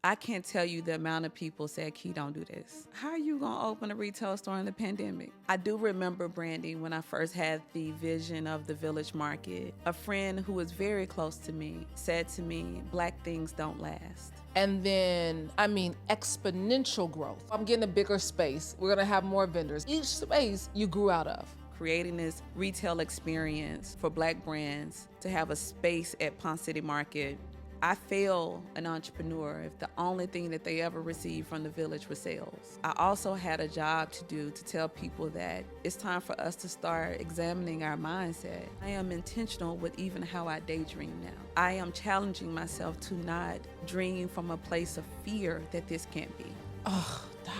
I can't tell you the amount of people said, Key, don't do this. How are you going to open a retail store in the pandemic? I do remember, Brandi, when I first had the vision of the Village Market, a friend who was very close to me said to me, Black things don't last. And then, exponential growth. I'm getting a bigger space. We're going to have more vendors. Each space you grew out of. Creating this retail experience for Black brands to have a space at Ponce City Market. I fail an entrepreneur if the only thing that they ever received from the Village was sales. I also had a job to do to tell people that it's time for us to start examining our mindset. I am intentional with even how I daydream now. I am challenging myself to not dream from a place of fear that this can't be. Oh, Doc.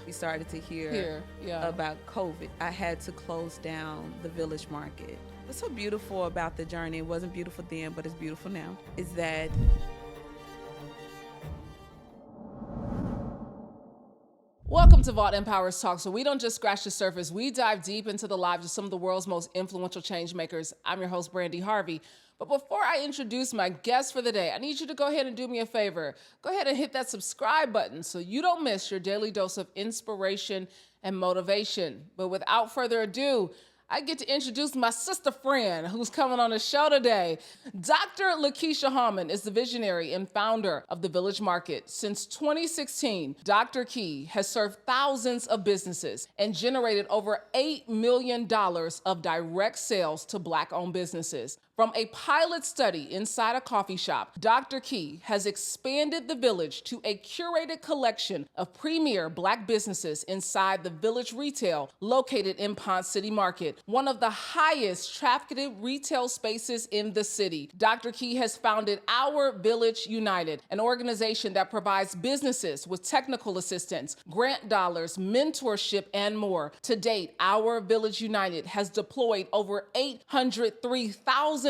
We started to hear about COVID. I had to close down the Village Market. What's so beautiful about the journey, it wasn't beautiful then, but it's beautiful now, is that welcome to Vault Empowers Talk. So we don't just scratch the surface, we dive deep into the lives of some of the world's most influential change makers. I'm your host, Brandi Harvey. But before I introduce my guest for the day, I need you to go ahead and do me a favor. Go ahead and hit that subscribe button so you don't miss your daily dose of inspiration and motivation. But without further ado, I get to introduce my sister friend who's coming on the show today. Dr. Lakeisha Hallmon is the visionary and founder of the Village Market. Since 2016, Dr. Key has served thousands of businesses and generated over $8 million of direct sales to Black-owned businesses. From a pilot study inside a coffee shop, Dr. Key has expanded the Village to a curated collection of premier Black businesses inside the Village Retail located in Ponce City Market, one of the highest trafficked retail spaces in the city. Dr. Key has founded Our Village United, an organization that provides businesses with technical assistance, grant dollars, mentorship, and more. To date, Our Village United has deployed over $803,000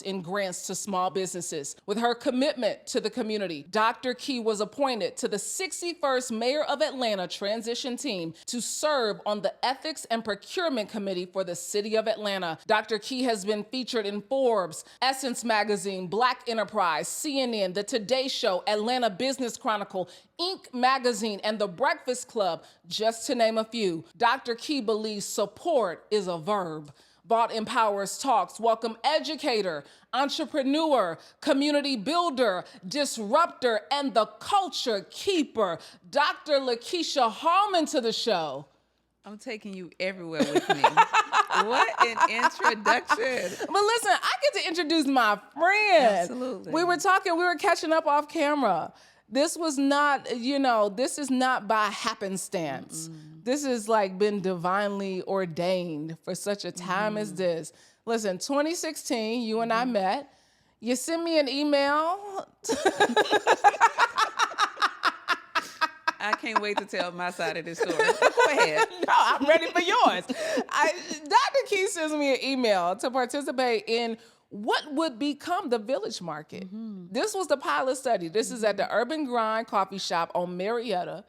in grants to small businesses. With her commitment to the community, Dr. Key was appointed to the 61st Mayor of Atlanta transition team to serve on the Ethics and Procurement Committee for the City of Atlanta. Dr. Key has been featured in Forbes, Essence Magazine, Black Enterprise, CNN, The Today Show, Atlanta Business Chronicle, Inc. Magazine, and The Breakfast Club, just to name a few. Dr. Key believes support is a verb. Vault Empowers Talks welcome educator, entrepreneur, community builder, disruptor, and the culture keeper, Dr. Lakeisha Hallmon, to the show. I'm taking you everywhere with me. What an introduction. But listen, I get to introduce my friend. Absolutely. We were catching up off camera. This was not, this is not by happenstance. This is like been divinely ordained for such a time as this. Listen, 2016, you and I met. You sent me an email. I can't wait to tell my side of this story. Go ahead. No, I'm ready for yours. Dr. Key sends me an email to participate in what would become the Village Market. This was the pilot study. This is at the Urban Grind Coffee Shop on Marietta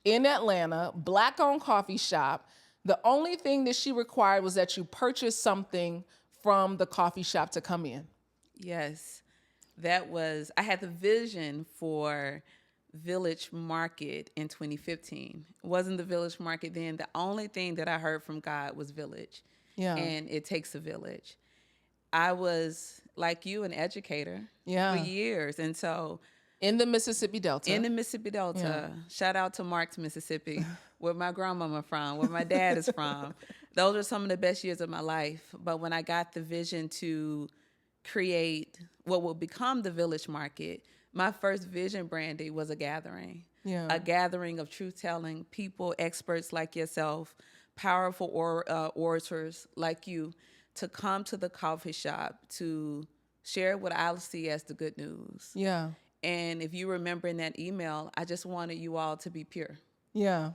in Atlanta, Black-owned coffee shop. The only thing that she required was that you purchase something from the coffee shop to come in. Yes, I had the vision for Village Market in 2015. It wasn't the Village Market then. The only thing that I heard from God was village. Yeah. And it takes a village. I was, like you, an educator for years. And so in the Mississippi Delta. Yeah. Shout out to Marks, Mississippi, where my grandmama from, where my dad is from. Those are some of the best years of my life. But when I got the vision to create what will become the Village Market, my first vision, Brandi, was a gathering. Yeah. A gathering of truth-telling people, experts like yourself, powerful orators like you, to come to the coffee shop to share what I see as the good news. Yeah. And if you remember in that email, I just wanted you all to be pure. Yeah.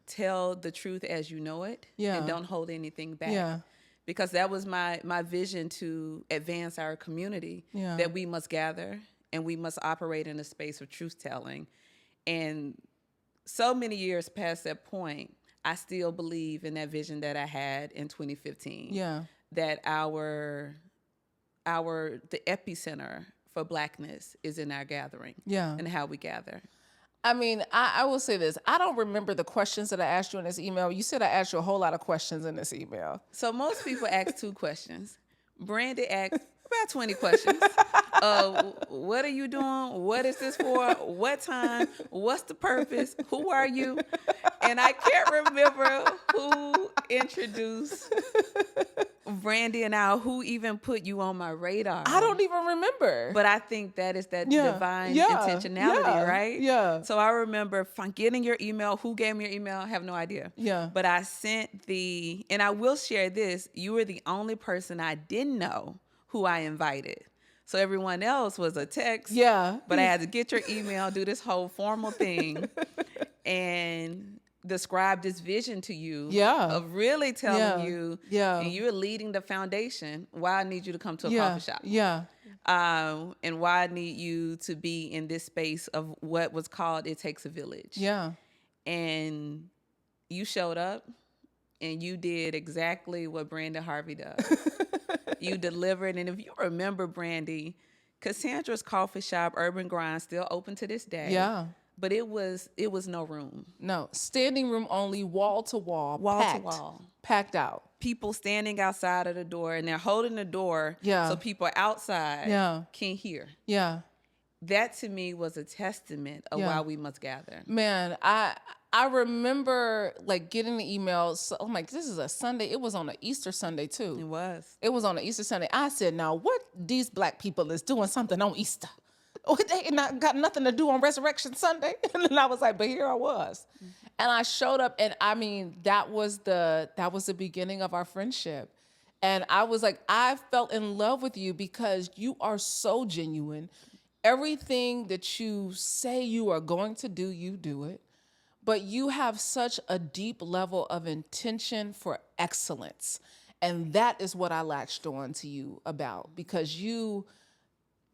Tell the truth as you know it. Yeah. And don't hold anything back. Yeah. Because that was my vision to advance our community, that we must gather and we must operate in a space of truth-telling. And so many years past that point, I still believe in that vision that I had in 2015. Yeah. That the epicenter for Blackness is in our gathering. Yeah. And how we gather. I mean, I will say this. I don't remember the questions that I asked you in this email. You said I asked you a whole lot of questions in this email. So most people ask 2 questions. Brandi asked about 20 questions. What are you doing? What is this for? What time? What's the purpose? Who are you? And I can't remember who introduced Brandi and I, who even put you on my radar. I don't even remember. But I think that is that divine intentionality, right? Yeah. So I remember getting your email. Who gave me your email? I have no idea. Yeah. But I sent and I will share this, you were the only person I didn't know who I invited. So everyone else was a text. Yeah. But I had to get your email, do this whole formal thing, and describe this vision to you. Yeah. Of really telling you. Yeah. And you're leading the foundation. Why I need you to come to a coffee shop. Yeah. And why I need you to be in this space of what was called It Takes a Village. Yeah. And you showed up and you did exactly what Brandi Harvey does. You delivered. And if you remember, Brandi, Cassandra's Coffee Shop, Urban Grind, still open to this day. Yeah. But it was no room. No, standing room only, wall to wall, packed out. People standing outside of the door, and they're holding the door so people outside can hear. Yeah. That to me was a testament of why we must gather. Man, I remember like getting the email. So I'm like, this is a Sunday. It was on an Easter Sunday too. It was. It was on an Easter Sunday. I said, now what these black people is doing something on Easter? Oh, they not got nothing to do on Resurrection Sunday. And then I was like, but here I was. Mm-hmm. And I showed up, and I mean, that was the beginning of our friendship. And I was like, I fell in love with you because you are so genuine. Everything that you say you are going to do, you do it. But you have such a deep level of intention for excellence. And that is what I latched on to you about, because you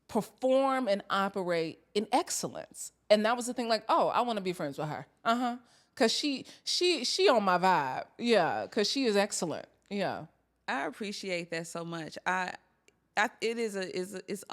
perform and operate in excellence. And that was the thing, like, oh, I want to be friends with her. Cause she on my vibe. Yeah. Cause she is excellent. Yeah. I appreciate that so much. It is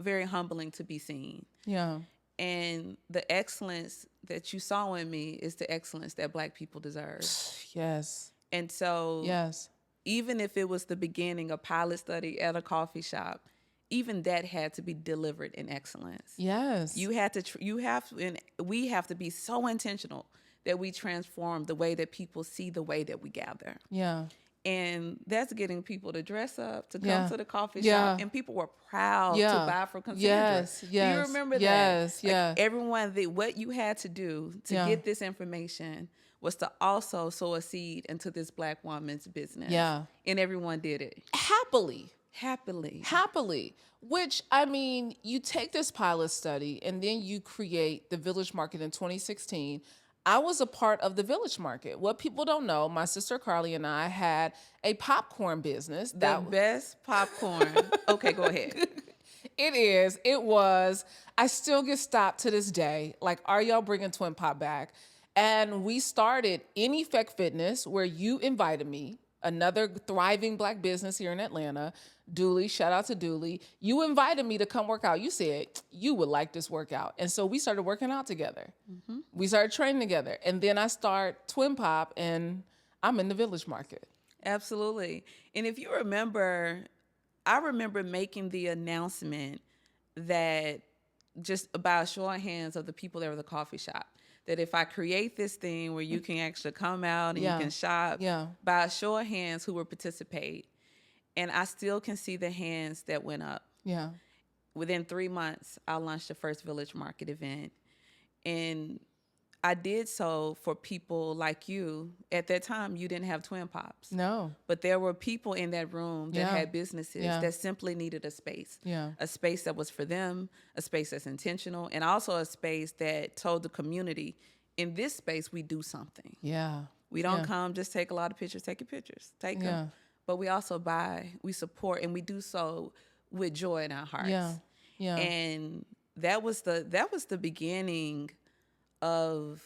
very humbling to be seen. Yeah. And the excellence that you saw in me is the excellence that Black people deserve. Yes. And so yes, even if it was the beginning of pilot study at a coffee shop, even that had to be delivered in excellence. Yes. You have to, and we have to be so intentional that we transform the way that people see the way that we gather. Yeah. And that's getting people to dress up, to come to the coffee shop. And people were proud to buy from Cassandra. Yes. Do you remember that? Yes. Like everyone, what you had to do to get this information was to also sow a seed into this Black woman's business. Yeah. And everyone did it. Happily. Which, I mean, you take this pilot study and then you create the Village Market in 2016. I was a part of the Village Market. What people don't know, my sister Carly and I had a popcorn business. The best popcorn. Okay, go ahead. It was. I still get stopped to this day. Like, are y'all bringing Twin Pop back? And we started In Effect Fitness, where you invited me, another thriving Black business here in Atlanta. Dooley, shout out to Dooley. You invited me to come work out. You said you would like this workout. And so we started working out together. Mm-hmm. We started training together. And then I start Twin Pop, and I'm in the Village Market. Absolutely. And if you remember, I remember making the announcement that just about a show of hands of the people that were at the coffee shop, that if I create this thing where you can actually come out and you can shop, by a show of hands who will participate. And I still can see the hands that went up. Yeah. Within 3 months, I launched the first Village Market event. And I did so for people like you. At that time, you didn't have Twin Pops. No. But there were people in that room that had businesses that simply needed a space. Yeah. A space that was for them, a space that's intentional, and also a space that told the community, in this space, we do something. Yeah. We don't come, just take a lot of pictures, take your pictures, take them. But we also buy, we support, and we do so with joy in our hearts. Yeah. Yeah. And that was the beginning of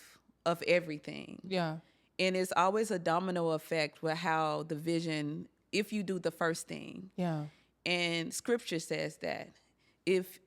everything. Yeah. And it's always a domino effect with how the vision, if you do the first thing. Yeah. And scripture says that if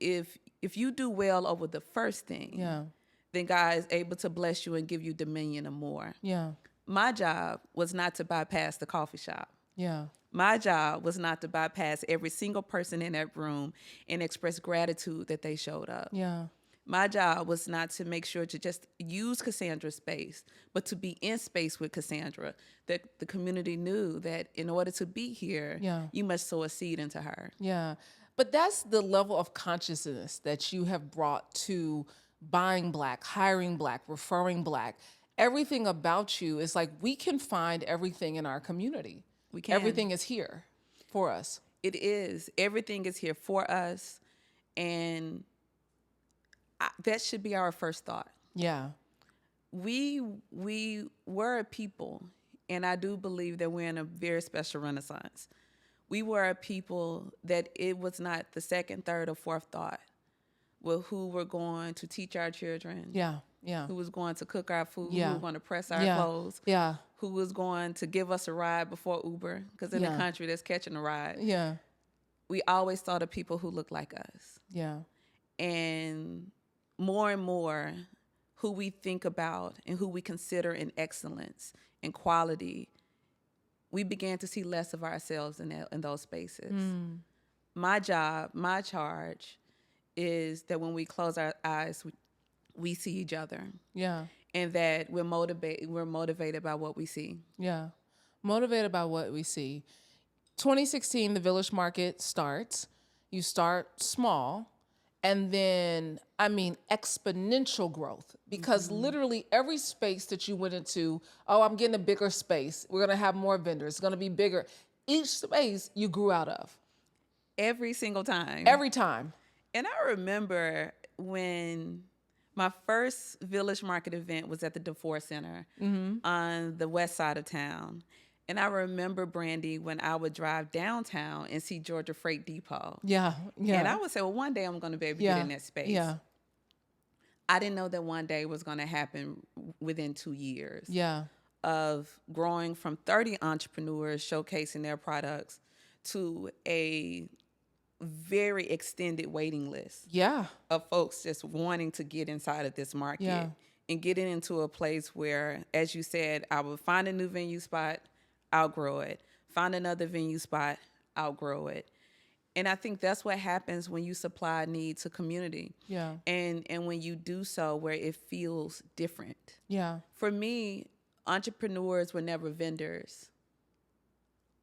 you do well over the first thing, then God is able to bless you and give you dominion and more. Yeah. My job was not to bypass the coffee shop. Yeah. My job was not to bypass every single person in that room and express gratitude that they showed up. Yeah. My job was not to make sure to just use Cassandra's space, but to be in space with Cassandra. That the community knew that in order to be here, you must sow a seed into her. Yeah. But that's the level of consciousness that you have brought to buying Black, hiring Black, referring Black. Everything about you is like, we can find everything in our community. We can. Everything is here for us. It is. Everything is here for us. And that should be our first thought. Yeah. We were a people, and I do believe that we're in a very special renaissance. We were a people that it was not the second, third, or fourth thought. Well, who were going to teach our children. Yeah. Yeah. Who was going to cook our food. Yeah. Who was going to press our Yeah. clothes. Yeah. Who was going to give us a ride before Uber. Because in the country, that's catching a ride. Yeah. We always thought of people who looked like us. Yeah. And more, who we think about and who we consider in excellence and quality, we began to see less of ourselves in those spaces. My job, my charge is that when we close our eyes, we see each other. Yeah. And that we're motivated by what we see. Yeah. Motivated by what we see. 2016, the Village Market starts. You start small. And then, exponential growth, because literally every space that you went into, I'm getting a bigger space. We're going to have more vendors. It's going to be bigger. Each space you grew out of. Every single time. Every time. And I remember when my first Village Market event was at the DeFore Center on the west side of town. And I remember, Brandi, when I would drive downtown and see Georgia Freight Depot. Yeah, yeah. And I would say, well, one day I'm going to be able to get in that space. Yeah. I didn't know that one day was going to happen within 2 years. Yeah. Of growing from 30 entrepreneurs showcasing their products to a very extended waiting list. Yeah. Of folks just wanting to get inside of this market and getting into a place where, as you said, I would find a new venue spot, outgrow it. Find another venue spot, outgrow it. And I think that's what happens when you supply need to community. Yeah. And when you do so where it feels different. Yeah. For me, entrepreneurs were never vendors.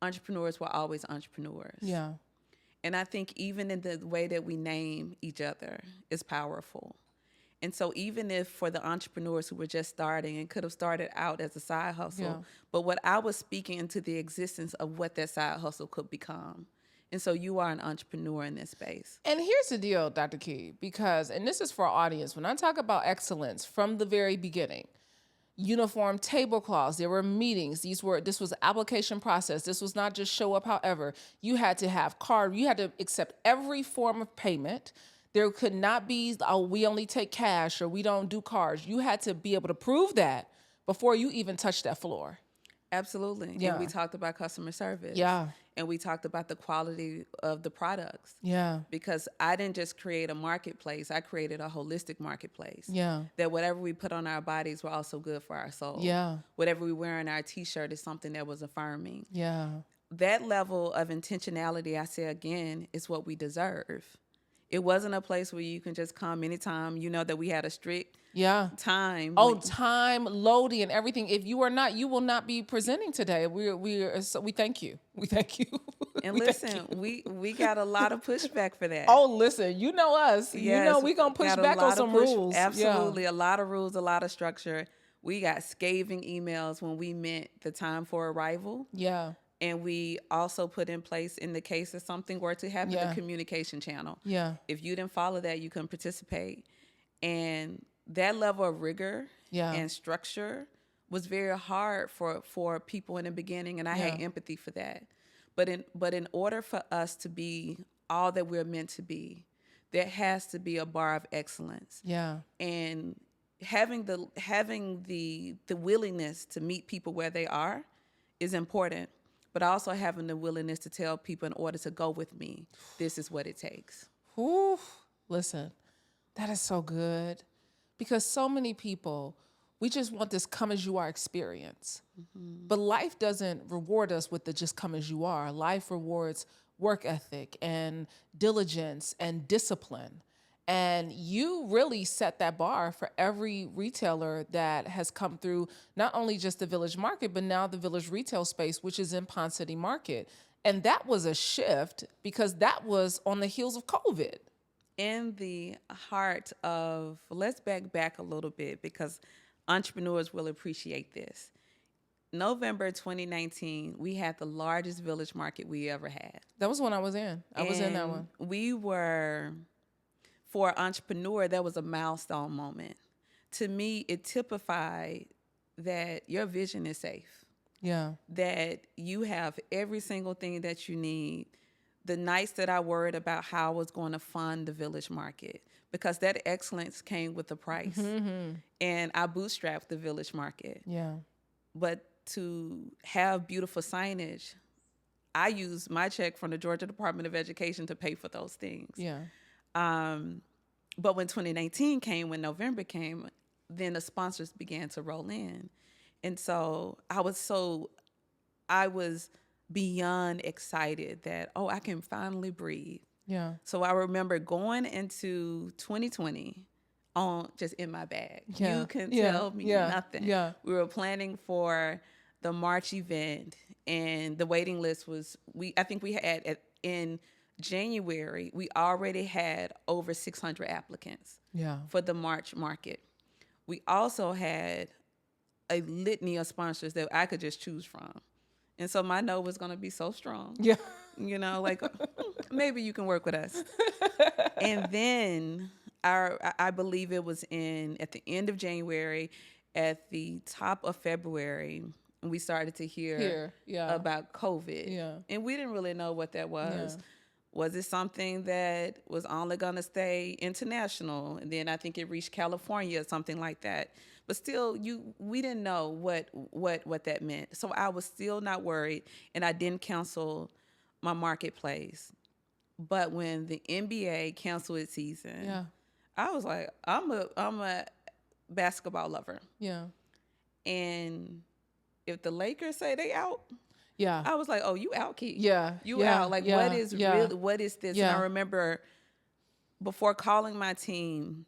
Entrepreneurs were always entrepreneurs. Yeah. And I think even in the way that we name each other is powerful. And so even if for the entrepreneurs who were just starting and could have started out as a side hustle, but what I was speaking into the existence of what that side hustle could become. And so you are an entrepreneur in this space. And here's the deal, Dr. Key, because, and this is for our audience, when I talk about excellence from the very beginning, uniform tablecloths, there were meetings, this was application process. This was not just show up however. You had to have card, you had to accept every form of payment. There could not be, we only take cash or we don't do cards. You had to be able to prove that before you even touched that floor. Absolutely. Yeah. And we talked about customer service. Yeah. And we talked about the quality of the products. Yeah. Because I didn't just create a marketplace, I created a holistic marketplace. Yeah. That whatever we put on our bodies were also good for our soul. Yeah. Whatever we wear on our t-shirt is something that was affirming. Yeah. That level of intentionality, I say again, is what we deserve. It wasn't a place where you can just come anytime. You know that we had a strict time. Time, loading, and everything. If you are not, you will not be presenting today. We thank you. We thank you. And listen, we got a lot of pushback for that. Oh, listen, you know us. Yes, you know we gonna push back on some rules. Absolutely, a lot of rules, a lot of structure. We got scathing emails when we meant the time for arrival. Yeah. And we also put in place, in the case of something were to happen, a communication channel. Yeah. If you didn't follow that, you couldn't participate. And that level of rigor and structure was very hard for people in the beginning, and I had empathy for that. But in order for us to be all that we're meant to be, there has to be a bar of excellence. Yeah. And having the willingness to meet people where they are is important. But also having the willingness to tell people, in order to go with me, this is what it takes. Ooh, listen, that is so good. because so many people, we just want this come as you are experience. But life doesn't reward us with the just come as you are. Life rewards work ethic and diligence and discipline. And you really set that bar for every retailer that has come through not only just the Village Market, but now the Village retail space, which is in Pond City Market. And that was a shift because that was on the heels of COVID. In the heart of, let's back a little bit because entrepreneurs will appreciate this. November 2019, we had the largest Village Market we ever had. That was when I was in. I was in that one. We were, for an entrepreneur, that was a milestone moment. To me, it typified that your vision is safe. Yeah. That you have every single thing that you need. The nights that I worried about how I was going to fund the Village Market, because that excellence came with the price. And I bootstrapped the Village Market. Yeah. But to have beautiful signage, I used my check from the Georgia Department of Education to pay for those things. Yeah. But when 2019 came, when November came, then the sponsors began to roll in. And so I was beyond excited that, I can finally breathe. Yeah. So I remember going into 2020 on just in my bag. Yeah. You can tell me nothing. Yeah. We were planning for the March event, and the waiting list was, I think we had in January, we already had over 600 applicants for the March market. We also had a litany of sponsors that I could just choose from. And so my no was going to be so strong. Yeah. Like, maybe you can work with us. And then I believe it was at the end of January, at the top of February, we started to hear about COVID. Yeah. And we didn't really know what that was. Yeah. Was it something that was only going to stay international? And then I think it reached California or something like that. But still, we didn't know what that meant. So I was still not worried, and I didn't cancel my marketplace. But when the NBA canceled its season, I was like, I'm a basketball lover. Yeah. And if the Lakers say they out, I was like, oh, you out, Key. You yeah, out. Like, yeah, what is this? Yeah. And I remember before calling my team,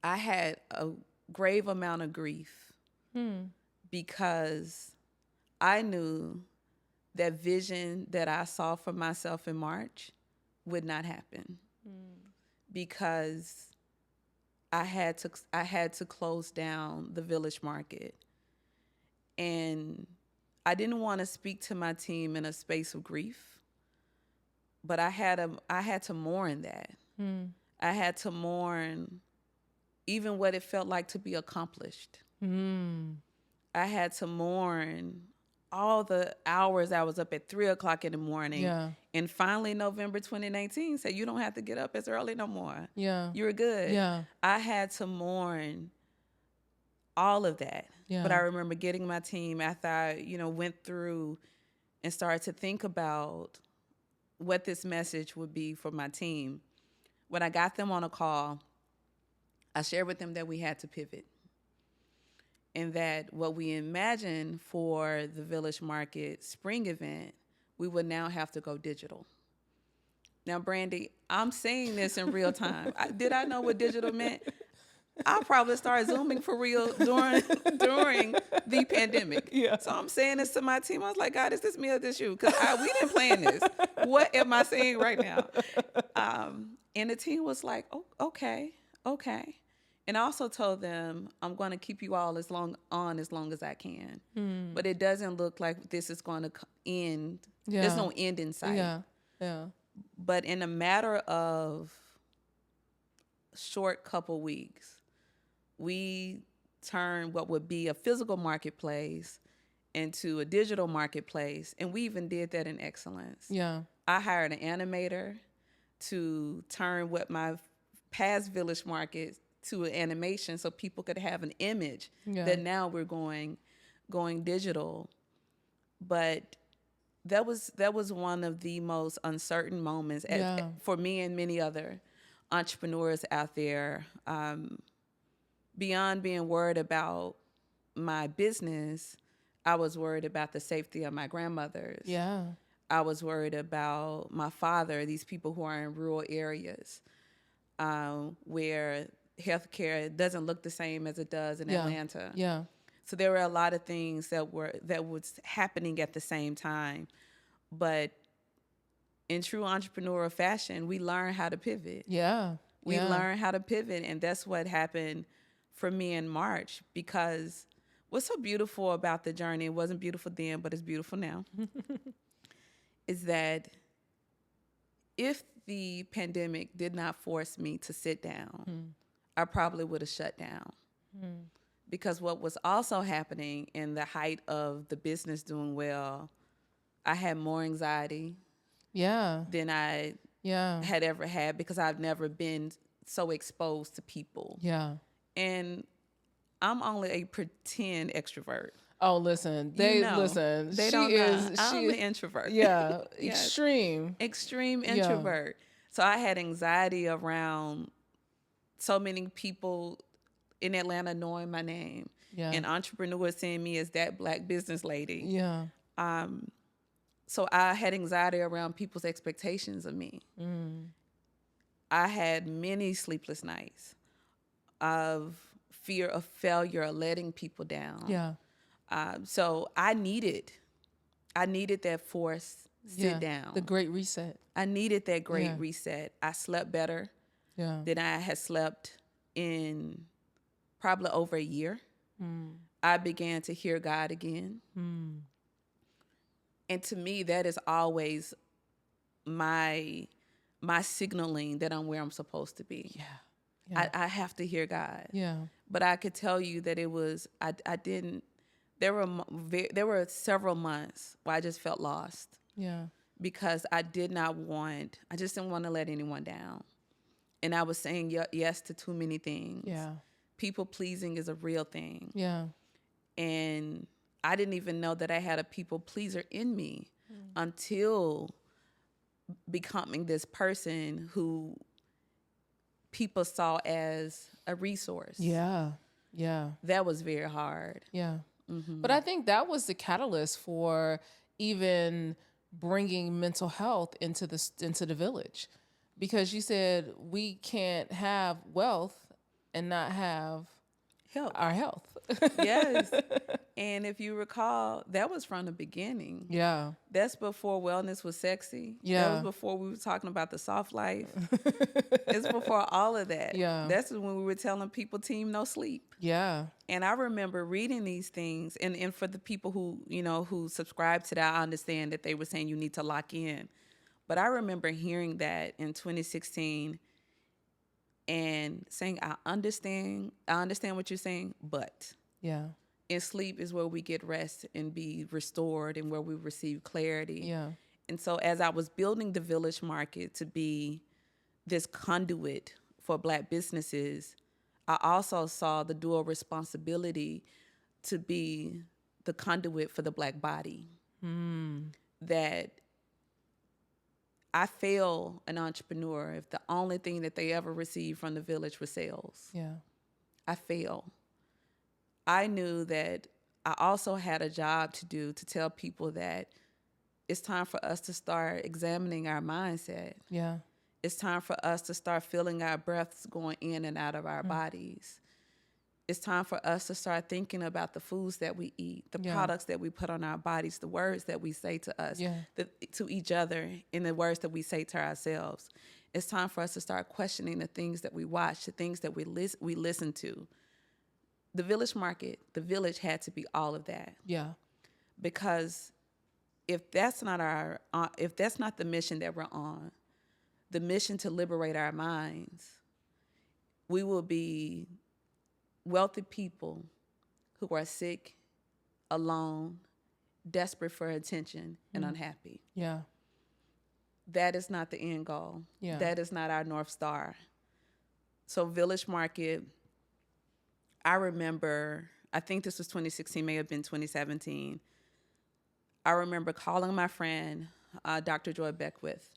I had a grave amount of grief because I knew that vision that I saw for myself in March would not happen because I had to close down the Village Market. And I didn't want to speak to my team in a space of grief, but I had to mourn that. I had to mourn even what it felt like to be accomplished. I had to mourn all the hours I was up at 3:00 in the morning. Yeah. And finally, November 2019 said, you don't have to get up as early no more. Yeah. You're good. Yeah. I had to mourn all of that. Yeah. But I remember getting my team after I, went through and started to think about what this message would be for my team. When I got them on a call, I shared with them that we had to pivot and that what we imagined for the Village Market spring event, we would now have to go digital. Now, Brandi, I'm saying this in real time. Did I know what digital meant? I probably started Zooming for real during the pandemic. Yeah. So I'm saying this to my team. I was like, God, is this me or this you? Because we didn't plan this. What am I saying right now? And the team was like, oh, okay. And I also told them, I'm going to keep you all as long as I can. But it doesn't look like this is going to end. Yeah. There's no end in sight. Yeah. But in a matter of short couple weeks, we turned what would be a physical marketplace into a digital marketplace. And we even did that in excellence. Yeah. I hired an animator to turn what my past Village Market to an animation so people could have an image that now we're going digital. But that was one of the most uncertain moments for me and many other entrepreneurs out there. beyond being worried about my business, I was worried about the safety of my grandmothers. Yeah. I was worried about my father, these people who are in rural areas where healthcare doesn't look the same as it does in Atlanta. Yeah. So there were a lot of things that was happening at the same time. But in true entrepreneurial fashion, we learn how to pivot. Yeah. We learn how to pivot, and that's what happened for me in March. Because what's so beautiful about the journey, it wasn't beautiful then, but it's beautiful now, is that if the pandemic did not force me to sit down, I probably would have shut down. Because what was also happening in the height of the business doing well, I had more anxiety than I had ever had, because I've never been so exposed to people. Yeah. And I'm only a pretend extrovert. Oh, listen. They don't know. I'm an introvert. Yeah. Yes. Extreme introvert. So I had anxiety around so many people in Atlanta knowing my name. Yeah. And entrepreneurs seeing me as that Black business lady. Yeah. So I had anxiety around people's expectations of me. I had many sleepless nights of fear of failure, or letting people down. Yeah. So I needed that forced sit down. The great reset. I needed that great reset. I slept better than I had slept in probably over a year. I began to hear God again. And to me, that is always my signaling that I'm where I'm supposed to be. I have to hear God. But I could tell you that it was, I didn't, there were several months where I just felt lost. Because I just didn't want to let anyone down. And I was saying yes to too many things. People pleasing is a real thing. And I didn't even know that I had a people pleaser in me until becoming this person who people saw as a resource. That was very hard. But I think that was the catalyst for even bringing mental health into the village, because you said we can't have wealth and not have our health. Yes. And if you recall, that was from the beginning. That's before wellness was sexy. That was before we were talking about the soft life. It's before all of that. That's when we were telling people, team, no sleep. And I remember reading these things, and for the people who subscribe to that, I understand that they were saying you need to lock in. But I remember hearing that in 2016 and saying, I understand what you're saying, but and sleep is where we get rest and be restored, and where we receive clarity. And so as I was building the Village Market to be this conduit for Black businesses, I also saw the dual responsibility to be the conduit for the Black body. That I fail an entrepreneur if the only thing that they ever received from the village was sales. I fail. I knew that I also had a job to do to tell people that it's time for us to start examining our mindset. It's time for us to start feeling our breaths going in and out of our bodies. It's time for us to start thinking about the foods that we eat, the products that we put on our bodies, the words that we say to us, to each other, and the words that we say to ourselves. It's time for us to start questioning the things that we watch, the things that we listen to. The Village Market, the village had to be all of that. Because if that's not the mission that we're on, the mission to liberate our minds, we will be wealthy people who are sick, alone, desperate for attention, and unhappy. That is not the end goal. That is not our North Star. So Village Market, I remember, I think this was 2016, may have been 2017. I remember calling my friend, Dr. Joy Beckwith,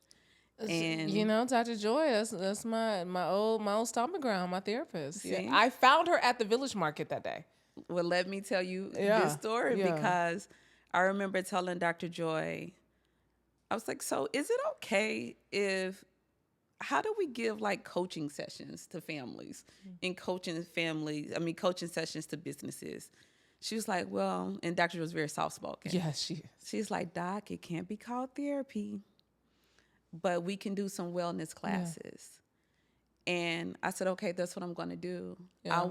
And you know, Dr. Joy, that's my old stomping ground, my therapist. see? Yeah, I found her at the Village Market that day. Well, let me tell you Yeah, this story yeah. because I remember telling Dr. Joy, I was like, so is it okay if, how do we give like coaching sessions to families and coaching sessions to businesses? She was like, well, and Dr. Joy was very soft spoken. Yes, she is. She's like, Doc, it can't be called therapy, but we can do some wellness classes. And I said, okay, that's what I'm going to do. Yeah. I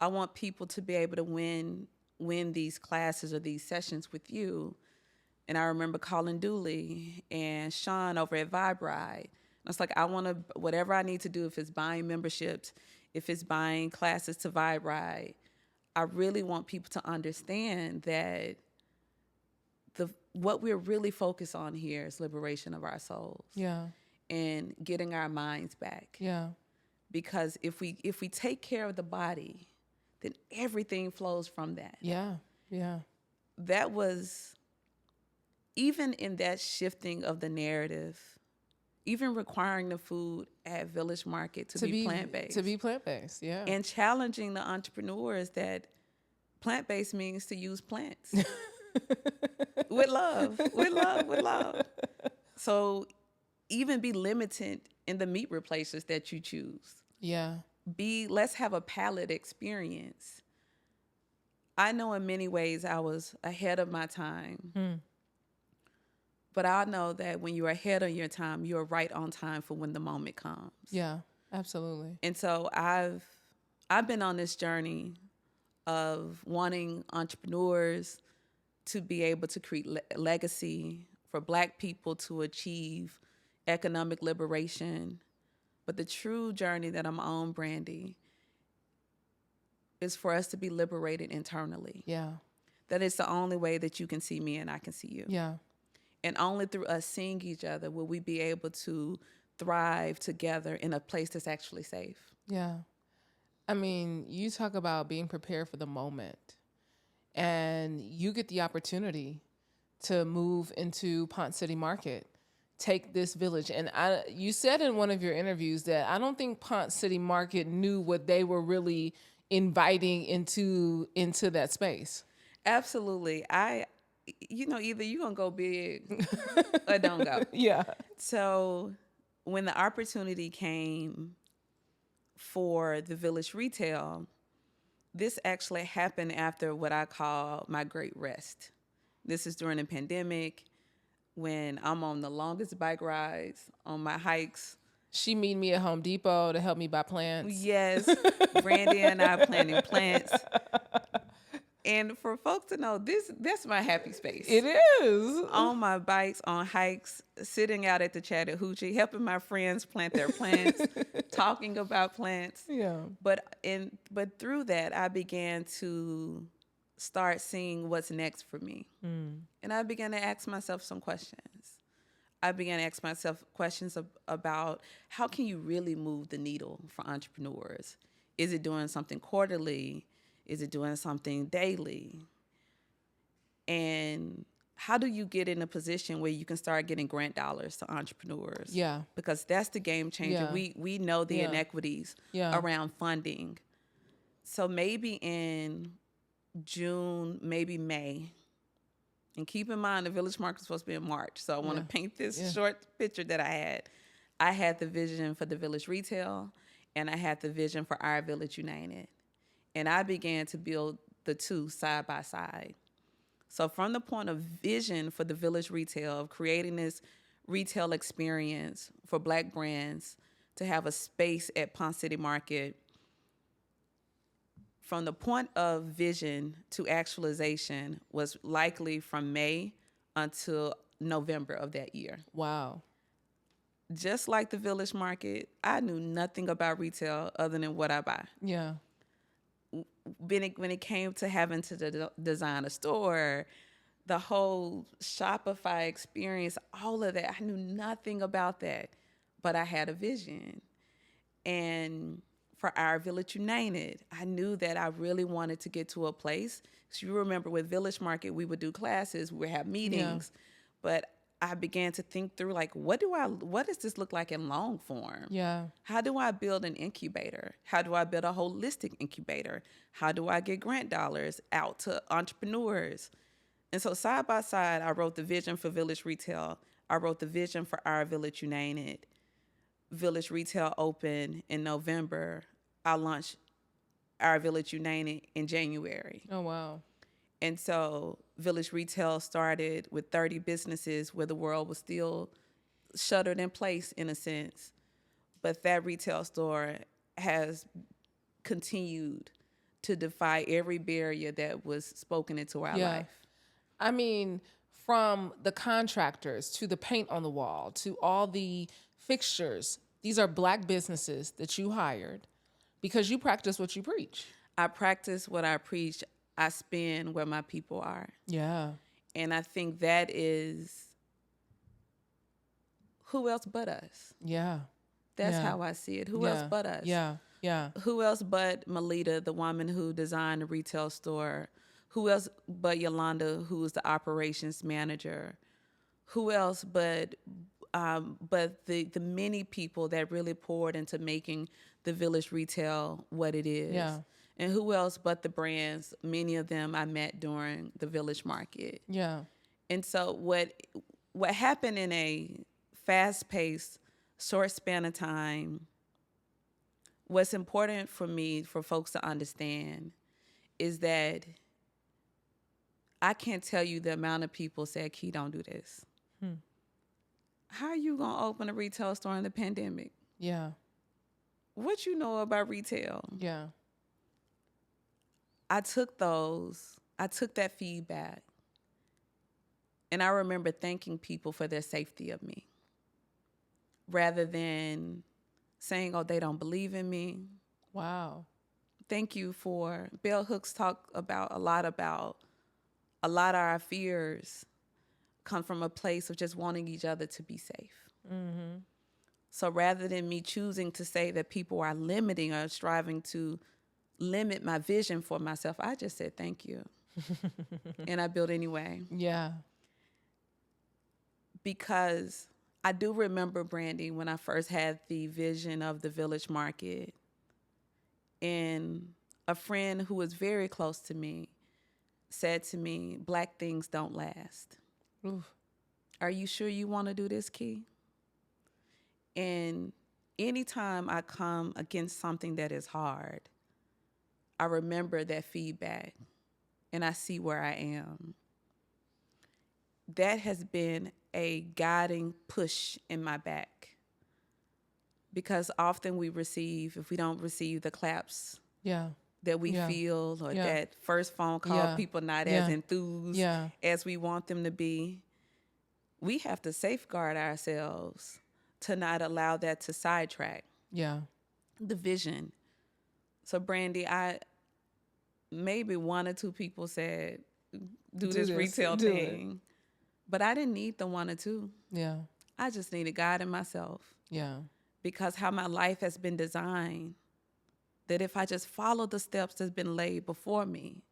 want people to be able to win these classes or these sessions with you. And I remember calling Dooley and Sean over at Vibe Ride. I was like, I want to, whatever I need to do, if it's buying memberships, if it's buying classes to Vibe Ride, I really want people to understand that what we're really focused on here is liberation of our souls. Yeah. And getting our minds back. Yeah. Because if we take care of the body, then everything flows from that. Yeah. Yeah. That was, even in that shifting of the narrative, even requiring the food at Village Market to be plant-based. To be plant-based, yeah. And challenging the entrepreneurs that plant-based means to use plants. With love. So even be limited in the meat replacers that you choose. Yeah. Let's have a palate experience. I know in many ways I was ahead of my time. But I know that when you're ahead of your time, you're right on time for when the moment comes. Yeah, absolutely. And so I've been on this journey of wanting entrepreneurs to be able to create legacy, for Black people to achieve economic liberation. But the true journey that I'm on, Brandi, is for us to be liberated internally. Yeah. That is the only way that you can see me and I can see you. Yeah. And only through us seeing each other will we be able to thrive together in a place that's actually safe. Yeah. I mean, you talk about being prepared for the moment, and you get the opportunity to move into Ponce City Market, take this village. And you said in one of your interviews that I don't think Ponce City Market knew what they were really inviting into that space. Absolutely. Either you're going to go big or don't go. Yeah. So when the opportunity came for the Village Retail, this actually happened after what I call my great rest. This is during the pandemic when I'm on the longest bike rides, on my hikes. She meet me at Home Depot to help me buy plants. Yes, Brandi and I planting plants. And for folks to know, that's my happy space. It is. On my bikes, on hikes, sitting out at the Chattahoochee, helping my friends plant their plants, talking about plants. Yeah. But through that, I began to start seeing what's next for me. And I began to ask myself some questions. I began to ask myself questions about how can you really move the needle for entrepreneurs? Is it doing something quarterly? Is it doing something daily? And how do you get in a position where you can start getting grant dollars to entrepreneurs? Yeah. Because that's the game changer. Yeah. We know the inequities around funding. So maybe in June, maybe May, and keep in mind the Village Market is supposed to be in March. So I want to paint this short picture that I had. I had the vision for the Village Retail, and I had the vision for Our Village United. And I began to build the two side by side. So from the point of vision for the Village Retail, of creating this retail experience for Black brands to have a space at Ponce City Market, from the point of vision to actualization was likely from May until November of that year. Wow. Just like the Village Market, I knew nothing about retail other than what I buy. Yeah. When it came to having to design a store, the whole Shopify experience, all of that, I knew nothing about that, but I had a vision. And for Our Village United, I knew that I really wanted to get to a place. So you remember with Village Market, we would do classes, we would have meetings, but I began to think through, like, what does this look like in long form? Yeah. How do I build an incubator? How do I build a holistic incubator? How do I get grant dollars out to entrepreneurs? And so side by side, I wrote the vision for Village Retail. I wrote the vision for Our Village United. Village Retail opened in November. I launched Our Village United in January. Oh, wow. And so Village Retail started with 30 businesses where the world was still shuttered in place, in a sense. But that retail store has continued to defy every barrier that was spoken into our life. I mean, from the contractors to the paint on the wall to all the fixtures, these are Black businesses that you hired because you practice what you preach. I practice what I preach. I spin where my people are. Yeah. And I think that is who else but us. Yeah. That's how I see it. Who else but us? Yeah. Yeah. Who else but Melita, the woman who designed the retail store? Who else but Yolanda, who is the operations manager? Who else but the many people that really poured into making the Village Retail what it is? Yeah. And who else but the brands? Many of them I met during the Village Market. Yeah. And so what happened in a fast-paced, short span of time, what's important for me, for folks to understand, is that I can't tell you the amount of people said, Key, don't do this. How are you going to open a retail store in the pandemic? Yeah. What you know about retail? Yeah. I took that feedback, and I remember thanking people for their safety of me, rather than saying, oh, they don't believe in me. Wow. Thank you for, Bell Hooks talk about a lot of our fears come from a place of just wanting each other to be safe. Mm-hmm. So rather than me choosing to say that people are limiting or striving to limit my vision for myself, I just said, thank you. And I built anyway. Yeah. Because I do remember, Brandi, when I first had the vision of the Village Market, and a friend who was very close to me said to me, Black things don't last. Oof. Are you sure you want to do this, Key? And anytime I come against something that is hard, I remember that feedback and I see where I am. That has been a guiding push in my back, because often if we don't receive the claps that we feel, or that first phone call, people not as enthused as we want them to be, we have to safeguard ourselves to not allow that to sidetrack the vision. So Brandi, maybe one or two people said, do this retail thing. But I didn't need the one or two. Yeah. I just needed God in myself. Yeah. Because how my life has been designed, that if I just follow the steps that's been laid before me,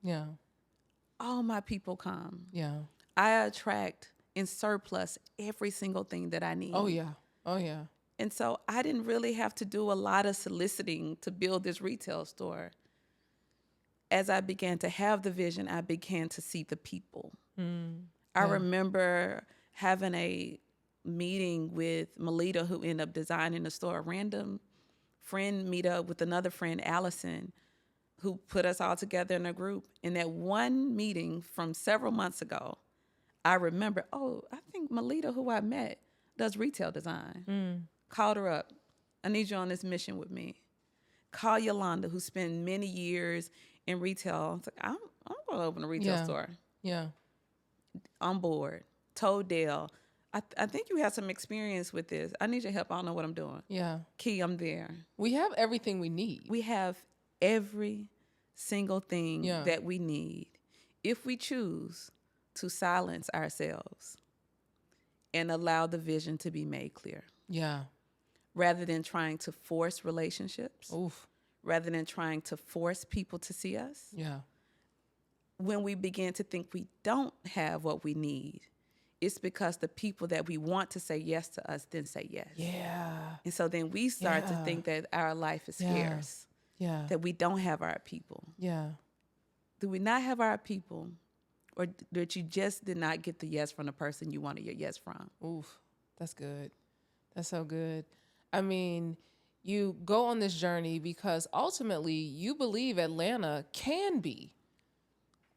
all my people come. Yeah. I attract in surplus every single thing that I need. Oh, yeah. Oh, yeah. And so I didn't really have to do a lot of soliciting to build this retail store. As I began to have the vision, I began to see the people. I remember having a meeting with Melita, who ended up designing the store, a random friend meet up with another friend, Allison, who put us all together in a group. In that one meeting from several months ago, I remember, I think Melita, who I met, does retail design. Called her up. I need you on this mission with me. Call Yolanda, who spent many years in retail. I was like, I'm going to open a retail store. Yeah. On board. Told Dale, I think you have some experience with this. I need your help. I don't know what I'm doing. Yeah. Key, I'm there. We have everything we need. We have every single thing that we need if we choose to silence ourselves and allow the vision to be made clear. Yeah. Rather than trying to force relationships. Oof. Rather than trying to force people to see us. Yeah. When we begin to think we don't have what we need It's because the people that we want to say yes to us didn't say yes. Yeah. And so then we start to think that our life is scarce, that we don't have our people. Yeah. Do we not have our people, or that you just did not get the yes from the person you wanted your yes from? Oof, that's good. That's so good. I mean, you go on this journey because ultimately you believe Atlanta can be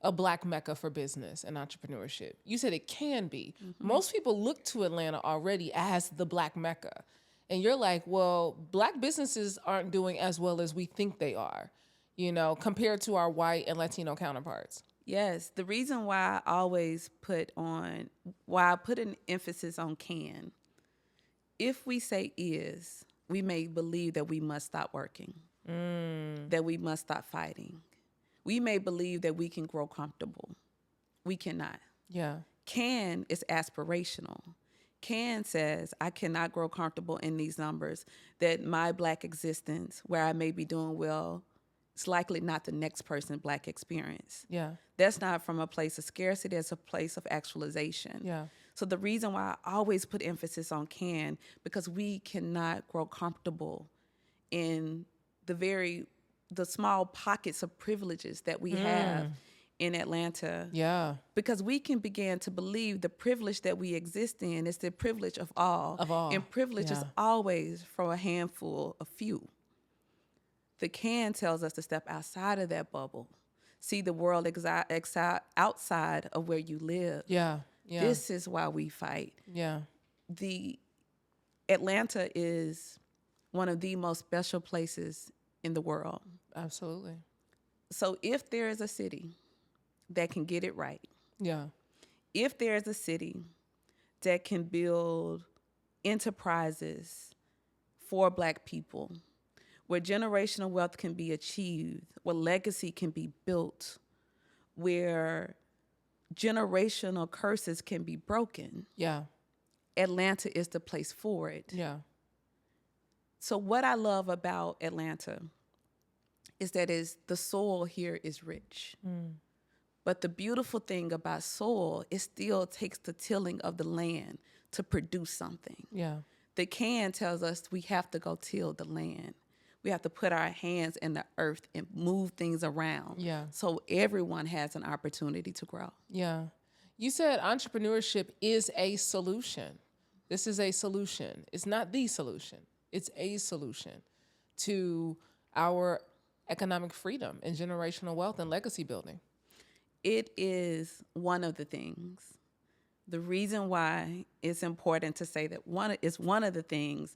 a Black Mecca for business and entrepreneurship. You said it can be. Mm-hmm. Most people look to Atlanta already as the Black Mecca. And you're like, well, Black businesses aren't doing as well as we think they are, compared to our white and Latino counterparts. Yes. The reason why I put an emphasis on can, if we say is, we may believe that we must stop working, that we must stop fighting. We may believe that we can grow comfortable. We cannot. Yeah. Can is aspirational. Can says, I cannot grow comfortable in these numbers, that my Black existence, where I may be doing well, it's likely not the next person's Black experience. Yeah. That's not from a place of scarcity, it's a place of actualization. Yeah. So the reason why I always put emphasis on can, because we cannot grow comfortable in the small pockets of privileges that we have in Atlanta. Yeah. Because we can begin to believe the privilege that we exist in is the privilege of all. And privilege is always from a handful of few. The can tells us to step outside of that bubble, see the world outside of where you live. Yeah. Yeah. This is why we fight. Yeah. The Atlanta is one of the most special places in the world. Absolutely. So if there is a city that can get it right, if there is a city that can build enterprises for Black people, where generational wealth can be achieved, where legacy can be built, where generational curses can be broken, Atlanta is the place for it. Yeah. So what I love about Atlanta is that the soil here is rich. But the beautiful thing about soil, it still takes the tilling of the land to produce something. Yeah. The can tells us we have to go till the land. We have to put our hands in the earth and move things around. Yeah. So everyone has an opportunity to grow. Yeah. You said entrepreneurship is a solution. This is a solution. It's not the solution. It's a solution to our economic freedom and generational wealth and legacy building. It is one of the things. The reason why it's important to say that it's one of the things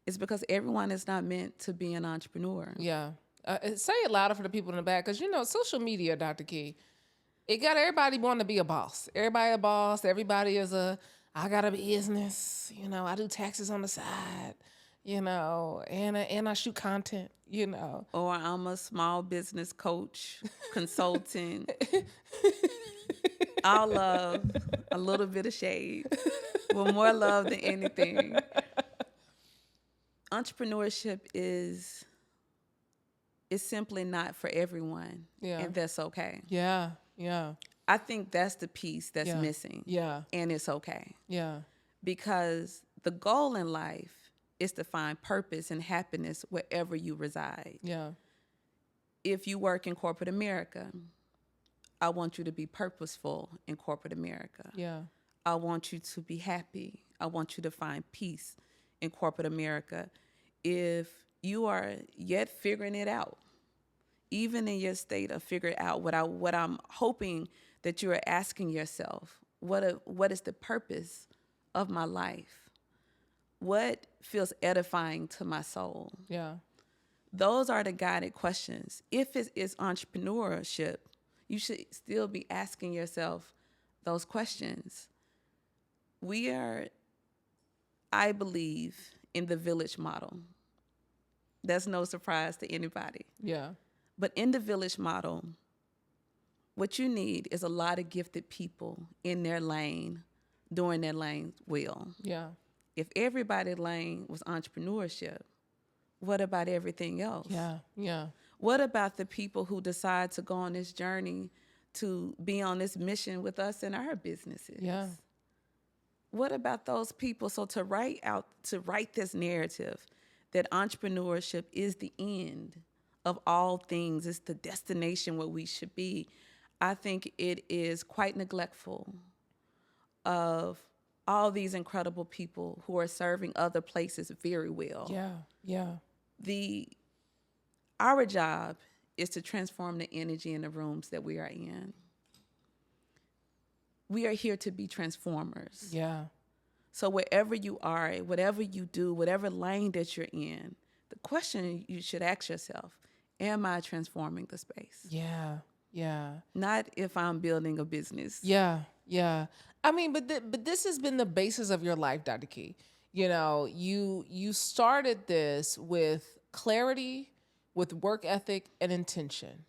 is because everyone is not meant to be an entrepreneur. Yeah. Say it louder for the people in the back, because, social media, Dr. Key, it got everybody wanting to be a boss. Everybody a boss. Everybody is I got a business. I do taxes on the side, and I shoot content, Or I'm a small business coach, consultant. All love, a little bit of shade, but more love than anything. Entrepreneurship is simply not for everyone, and that's okay. Yeah, yeah. I think that's the piece that's missing. Yeah. And it's okay. Yeah. Because the goal in life is to find purpose and happiness wherever you reside. Yeah. If you work in corporate America, I want you to be purposeful in corporate America. Yeah. I want you to be happy. I want you to find peace in corporate America. If you are yet figuring it out, even in your state of figure it out, what I'm hoping that you are asking yourself, what is the purpose of my life? What feels edifying to my soul? Yeah. Those are the guided questions. If it is entrepreneurship, you should still be asking yourself those questions. I believe in the village model. That's no surprise to anybody. Yeah. But in the village model, what you need is a lot of gifted people in their lane, doing their lane well. Yeah. If everybody's lane was entrepreneurship, what about everything else? Yeah. Yeah. What about the people who decide to go on this journey to be on this mission with us in our businesses? Yeah. what about those people? So to write this narrative that entrepreneurship is the end of all things, it's the destination where we should be. I think it is quite neglectful of all these incredible people who are serving other places very well. Our job is to transform the energy in the rooms that we are in. We are here to be transformers. Yeah. So wherever you are, whatever you do, whatever lane that you're in, the question you should ask yourself, am I transforming the space? Yeah. Yeah. Not if I'm building a business. Yeah. Yeah. I mean, but this has been the basis of your life, Dr. Key. You know, you started this with clarity, with work ethic and intention.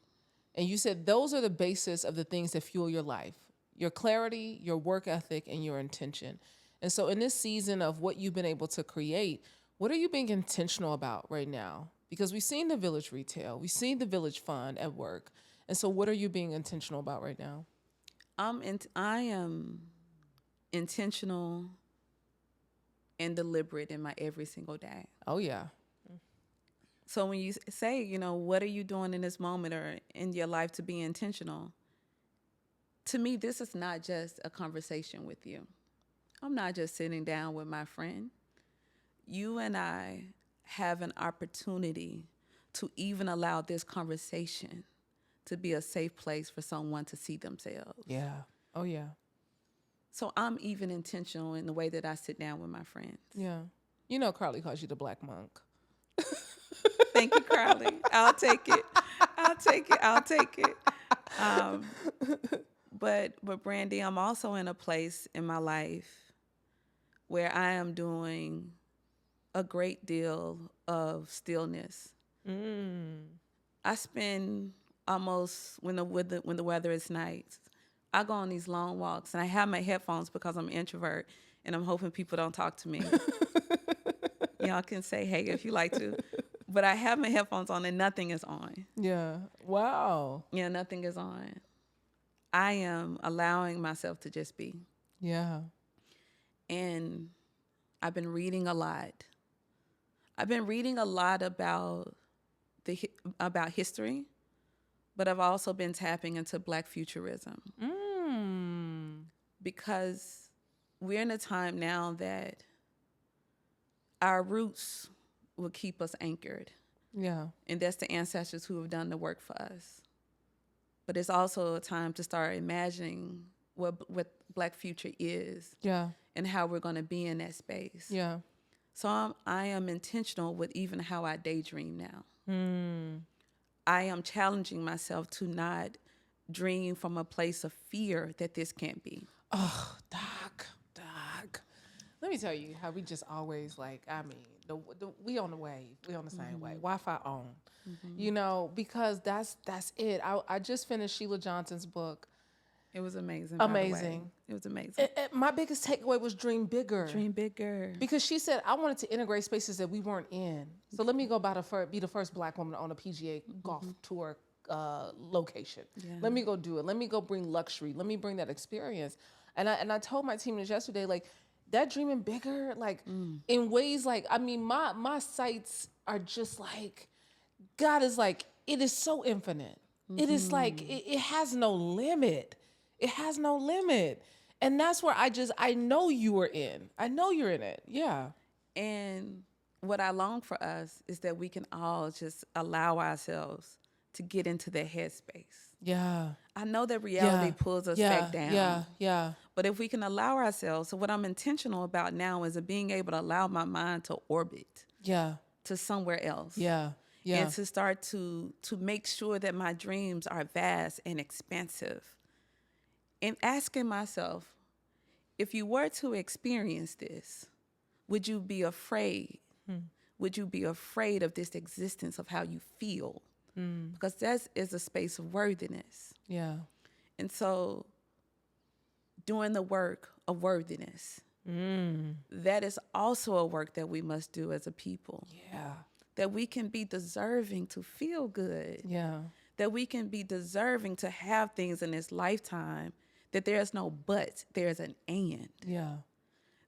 And you said those are the basis of the things that fuel your life. Your clarity, your work ethic, and your intention. And so in this season of what you've been able to create, what are you being intentional about right now? Because we've seen the Village Retail, we've seen the Village Fund at work. And so what are you being intentional about right now? I am intentional and deliberate in my every single day. Oh, yeah. So when you say, you know, what are you doing in this moment or in your life to be intentional? To me, this is not just a conversation with you. I'm not just sitting down with my friend. You and I have an opportunity to even allow this conversation to be a safe place for someone to see themselves. Yeah. Oh, yeah. So I'm even intentional in the way that I sit down with my friends. Yeah. You know, Carly calls you the Black Monk. Thank you, Carly. I'll take it. But Brandi, I'm also in a place in my life where I am doing a great deal of stillness. I spend almost when the weather is nice, I go on these long walks and I have my headphones because I'm an introvert and I'm hoping people don't talk to me. Y'all can say hey if you like to. But I have my headphones on and nothing is on. Yeah. Wow. Yeah, nothing is on. I am allowing myself to just be. Yeah. And I've been reading a lot. I've been reading a lot about history, but I've also been tapping into Black futurism. Because we're in a time now that our roots will keep us anchored. Yeah. And that's the ancestors who have done the work for us. But it's also a time to start imagining what Black future is. Yeah. And how we're going to be in that space. Yeah. So I am intentional with even how I daydream now. I am challenging myself to not dream from a place of fear that this can't be. Oh, Doc. Let me tell you how we just always we on the wave. We on the same wave. Wi-Fi on. You know, because that's it. I just finished Sheila Johnson's book. It was amazing. Amazing. It was amazing. My biggest takeaway was dream bigger. Dream bigger. Because she said, I wanted to integrate spaces that we weren't in. So let me go be the first Black woman on a PGA golf tour location. Yeah. Let me go do it. Let me go bring luxury. Let me bring that experience. And I told my team this yesterday, like, that dreaming bigger, like in ways like, I mean, my sights are just like, God is like, it is so infinite. It is like, it has no limit. It has no limit. And that's where I know you are in. I know you're in it. Yeah. And what I long for us is that we can all just allow ourselves to get into that headspace. Yeah. I know that reality pulls us back down. Yeah. But if we can allow ourselves, so what I'm intentional about now is being able to allow my mind to orbit. Yeah. To somewhere else. Yeah. And to start to make sure that my dreams are vast and expansive. And asking myself, if you were to experience this, would you be afraid? Would you be afraid of this existence of how you feel? Because that is a space of worthiness. Yeah. And so doing the work of worthiness, that is also a work that we must do as a people. Yeah. That we can be deserving to feel good. Yeah. That we can be deserving to have things in this lifetime, that there's no but, there's an and. Yeah.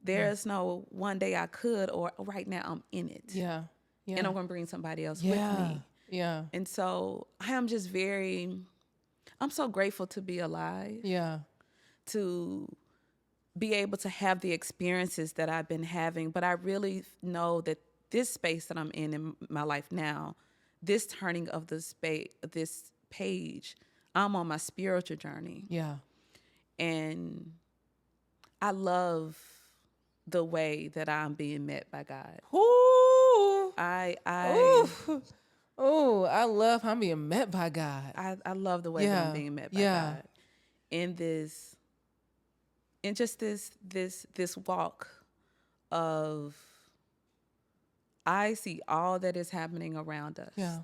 There's no one day I could, or right now I'm in it. Yeah. Yeah. And I'm going to bring somebody else yeah. with me. Yeah. And so I am just I'm so grateful to be alive. Yeah. To be able to have the experiences that I've been having. But I really know that this space that I'm in my life now, this turning of this page, I'm on my spiritual journey. Yeah. And I love the way that I'm being met by God. Ooh. Ooh. I love how I'm being met by God. I love the way that I'm being met by God. In just this walk of, I see all that is happening around us. Yeah.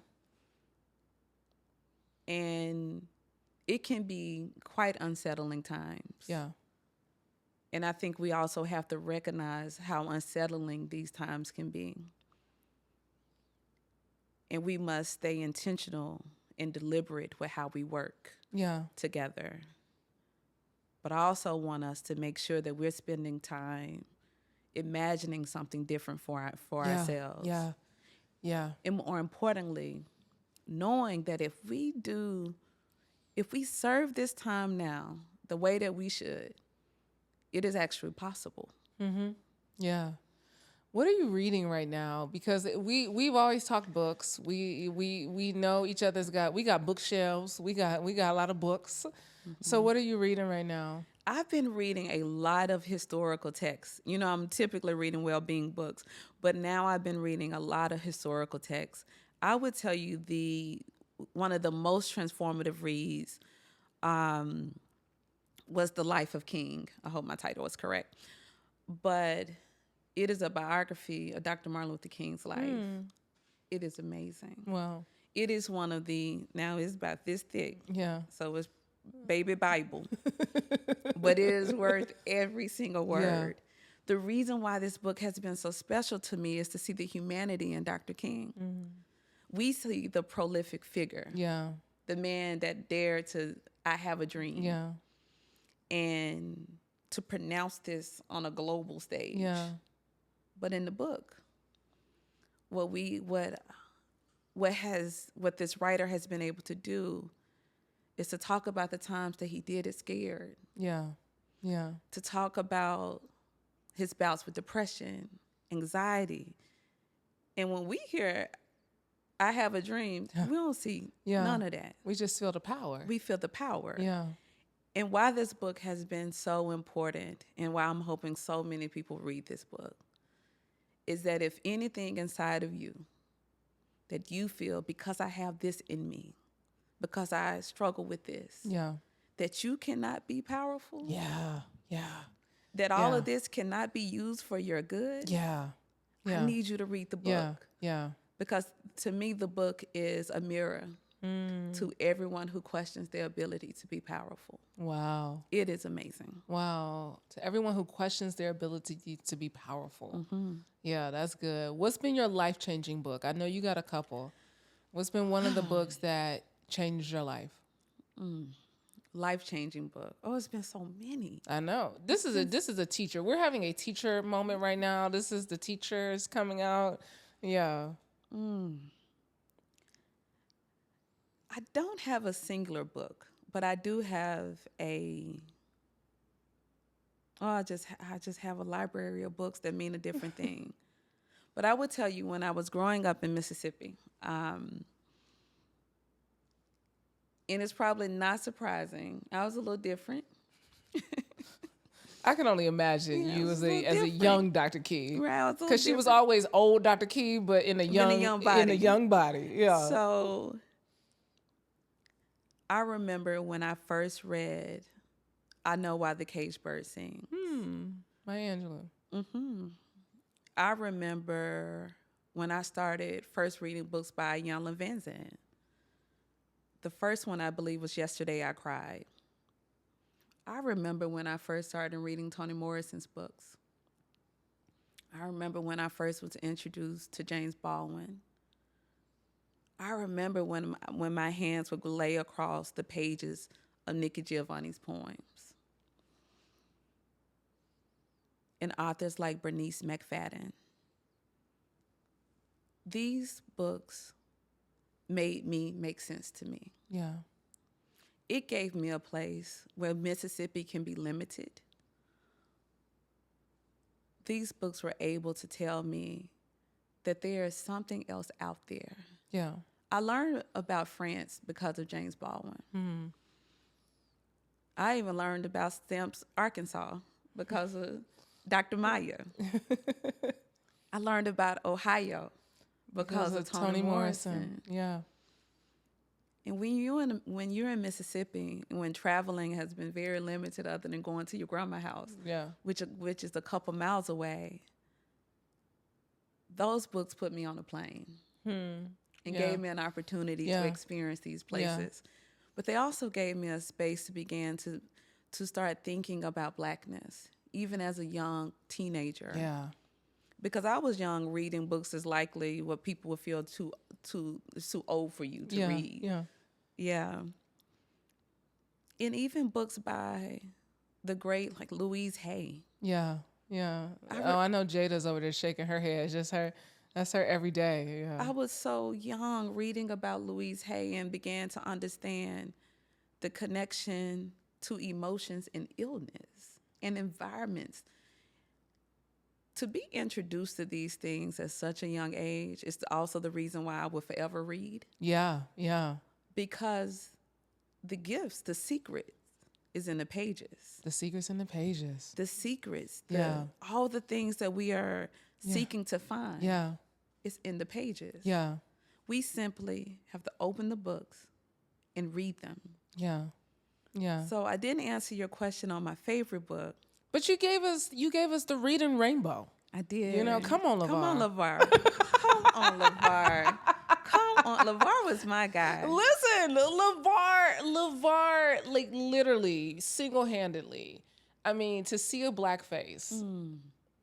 And it can be quite unsettling times. Yeah. And I think we also have to recognize how unsettling these times can be. And we must stay intentional and deliberate with how we work together. But I also want us to make sure that we're spending time imagining something different for ourselves. Yeah. Yeah. And more importantly, knowing that if we serve this time now the way that we should, it is actually possible. Mm-hmm. Yeah. What are you reading right now? Because we've always talked books. We know each other's we got bookshelves. We got a lot of books. Mm-hmm. So what are you reading right now? I've been reading a lot of historical texts. You know, I'm typically reading well-being books, but now I've been reading a lot of historical texts. I would tell you one of the most transformative reads was The Life of King. I hope my title is correct. But it is a biography of Dr. Martin Luther King's life. It is amazing. Wow. It is one of now it's about this thick. Yeah. So it's baby Bible. But it is worth every single word. Yeah. The reason why this book has been so special to me is to see the humanity in Dr. King. Mm-hmm. We see the prolific figure. Yeah. The man that dared to, I have a dream. Yeah. And to pronounce this on a global stage. Yeah. But in the book, what this writer has been able to do is to talk about the times that he did it scared. Yeah. Yeah. To talk about his bouts with depression, anxiety. And when we hear I have a dream, we don't see none of that. We just feel the power. We feel the power. Yeah. And why this book has been so important and why I'm hoping so many people read this book is that if anything inside of you that you feel, because I have this in me, because I struggle with this, that you cannot be powerful. Yeah. Yeah. That all of this cannot be used for your good. Yeah. I need you to read the book. Yeah. Because to me, the book is a mirror to everyone who questions their ability to be powerful. Wow. It is amazing. Wow. To everyone who questions their ability to be powerful. Mm-hmm. Yeah, that's good. What's been your life-changing book? I know you got a couple. What's been one of the books that changed your life? Life-changing book. Oh, it's been so many. I know. This is a teacher. We're having a teacher moment right now. This is the teachers coming out. Yeah. I don't have a singular book, but I do have I just have a library of books that mean a different thing. But I would tell you, when I was growing up in Mississippi, and it's probably not surprising, I was a little different. I can only imagine you as a young Dr. Key, right? Because she was always old Dr. Key, but in a young body. Yeah. So I remember when I first read "I Know Why the Caged Bird Sings." Maya Angelou. Mm-hmm. I remember when I started first reading books by Iyanla Vanzant. The first one, I believe, was Yesterday I Cried. I remember when I first started reading Toni Morrison's books. I remember when I first was introduced to James Baldwin. I remember when my hands would lay across the pages of Nikki Giovanni's poems. and authors like Bernice McFadden. These books made me make sense to me. Yeah. It gave me a place where Mississippi can be limited. These books were able to tell me that there is something else out there. Yeah. I learned about France because of James Baldwin. Mm-hmm. I even learned about Stamps, Arkansas because of Dr. Maya. I learned about Ohio because of Toni Morrison. Yeah. And when you're in Mississippi, when traveling has been very limited other than going to your grandma's house, Yeah. which is a couple miles away, those books put me on a plane and gave me an opportunity to experience these places. Yeah. But they also gave me a space to begin to start thinking about Blackness, even as a young teenager. Yeah. Because I was young, reading books is likely what people would feel too old for you to read. Yeah. Yeah. And even books by the great, like Louise Hay. Yeah. Yeah. I know Jada's over there shaking her head. It's just her. That's her every day. Yeah. I was so young reading about Louise Hay and began to understand the connection to emotions and illness and environments. To be introduced to these things at such a young age is also the reason why I will forever read. Yeah, yeah. Because the gifts, the secrets, is in the pages. The secrets in the pages. The secrets, all the things that we are seeking to find. Yeah. It's in the pages. Yeah. We simply have to open the books and read them. Yeah. Yeah. So I didn't answer your question on my favorite book. But you gave us the Reading Rainbow. I did. You know, come on, LeVar. Come on, LeVar. Come on, LeVar. Come on. LeVar was my guy. Listen, LeVar, like literally, single-handedly. I mean, to see a black face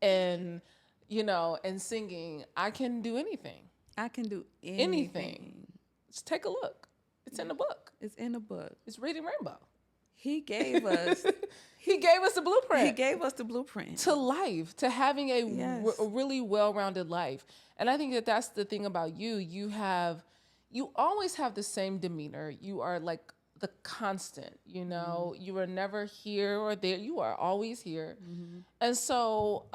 and, you know, and singing, I can do anything. I can do anything. Just take a look. It's in the book. It's in the book. It's Reading Rainbow. He gave us... He gave us the blueprint. He gave us the blueprint. To life, to having a really well-rounded life. And I think that that's the thing about you. You always have the same demeanor. You are like the constant, you know. You are never here or there. You are always here. And so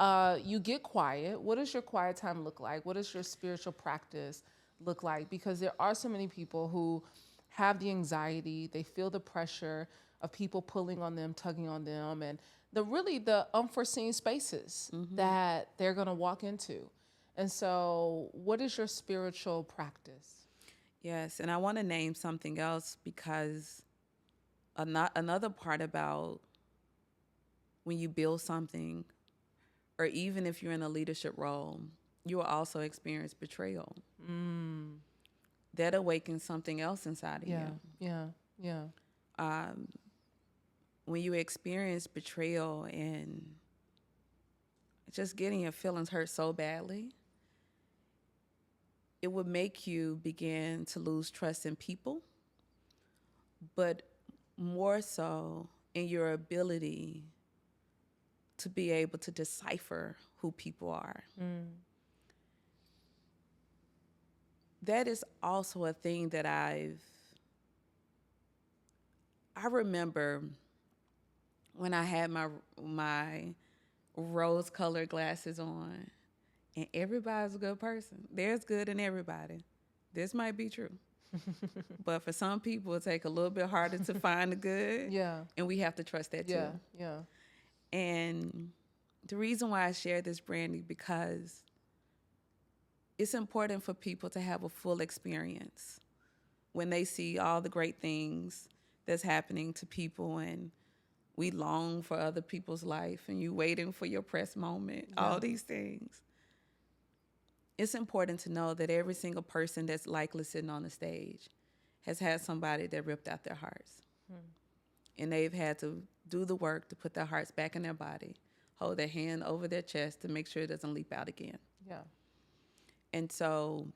you get quiet. What does your quiet time look like? What does your spiritual practice look like? Because there are so many people who have the anxiety. They feel the pressure of people pulling on them, tugging on them, and the unforeseen spaces that they're going to walk into. And so what is your spiritual practice? Yes, and I want to name something else because another part about when you build something, or even if you're in a leadership role, you will also experience betrayal. That awakens something else inside of you. Yeah. When you experience betrayal and just getting your feelings hurt so badly, it would make you begin to lose trust in people, but more so in your ability to be able to decipher who people are. That is also a thing that I remember when I had my rose-colored glasses on, and everybody's a good person. There's good in everybody. This might be true. But for some people, it take a little bit harder to find the good. Yeah. And we have to trust that too. Yeah. And the reason why I share this, Brandi, because it's important for people to have a full experience when they see all the great things that's happening to people, and we long for other people's life, and you waiting for your press moment, all these things. It's important to know that every single person that's likely sitting on the stage has had somebody that ripped out their hearts. And they've had to do the work to put their hearts back in their body, hold their hand over their chest to make sure it doesn't leap out again. Yeah. And so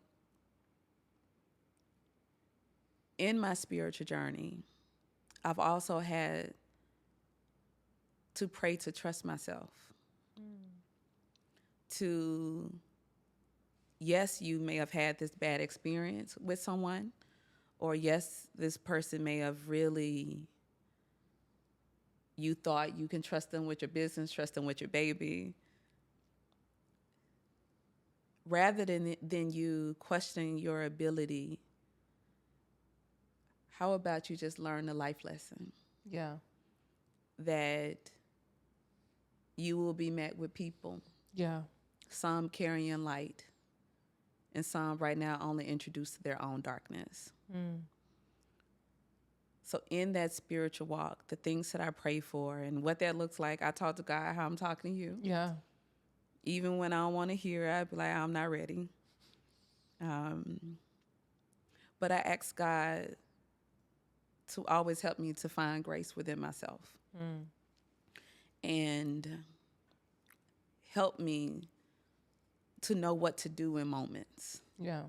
in my spiritual journey, I've also had to pray to trust myself. to, yes, you may have had this bad experience with someone, or yes, this person may have really, you thought you can trust them with your business, trust them with your baby. Rather than you questioning your ability, how about you just learn the life lesson? Yeah. That you will be met with people. Yeah. Some carrying light, and some right now only introduced to their own darkness. So in that spiritual walk, the things that I pray for and what that looks like, I talk to God how I'm talking to you. Yeah. Even when I don't want to hear, I'd be like, I'm not ready. But I ask God to always help me to find grace within myself. And help me to know what to do in moments. Yeah.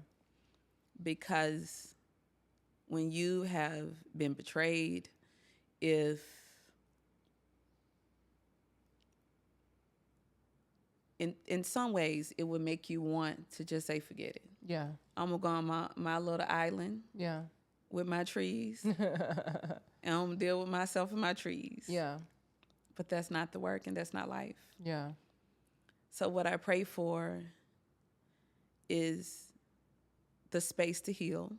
Because when you have been betrayed, if in some ways it would make you want to just say forget it. Yeah. I'm gonna go on my little island Yeah. with my trees and I'm gonna deal with myself and my trees. Yeah. But that's not the work and that's not life. Yeah. So what I pray for is the space to heal,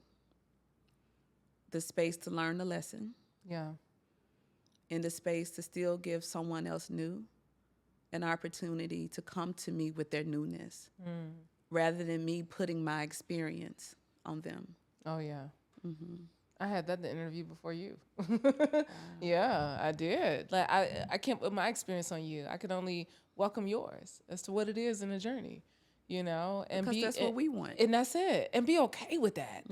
the space to learn the lesson, Yeah. and the space to still give someone else new an opportunity to come to me with their newness rather than me putting my experience on them. Oh, yeah. I had that in the interview before you. Yeah, I did. Like I can't put my experience on you. I could only welcome yours as to what it is in the journey, and Because that's what we want. And that's it. And be okay with that.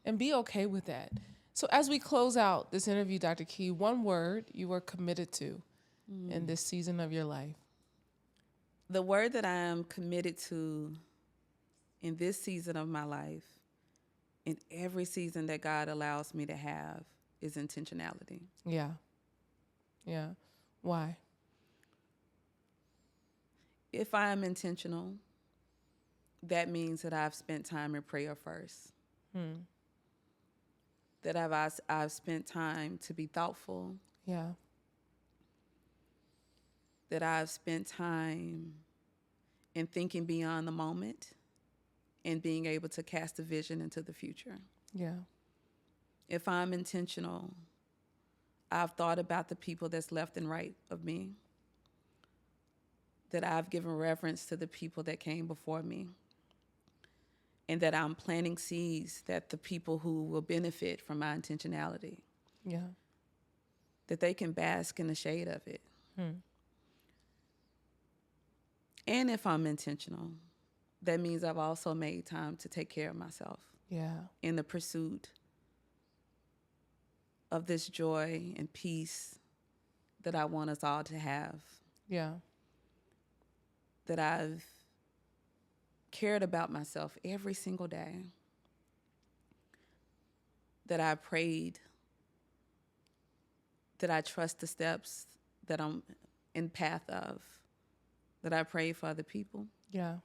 And be okay with that. So as we close out this interview, Dr. Key, one word you are committed to in this season of your life. The word that I am committed to in this season of my life, in every season that God allows me to have, is intentionality. Yeah. Yeah. Why? If I am intentional, that means that I've spent time in prayer first. That I've spent time to be thoughtful. Yeah. That I've spent time in thinking beyond the moment and being able to cast a vision into the future. Yeah. If I'm intentional, I've thought about the people that's left and right of me. That I've given reverence to the people that came before me. And that I'm planting seeds that the people who will benefit from my intentionality, Yeah. that they can bask in the shade of it. And if I'm intentional, that means I've also made time to take care of myself. Yeah. In the pursuit of this joy and peace that I want us all to have. Yeah. That I've cared about myself every single day. That I prayed. That I trust the steps that I'm in path of. That I pray for other people. Yeah.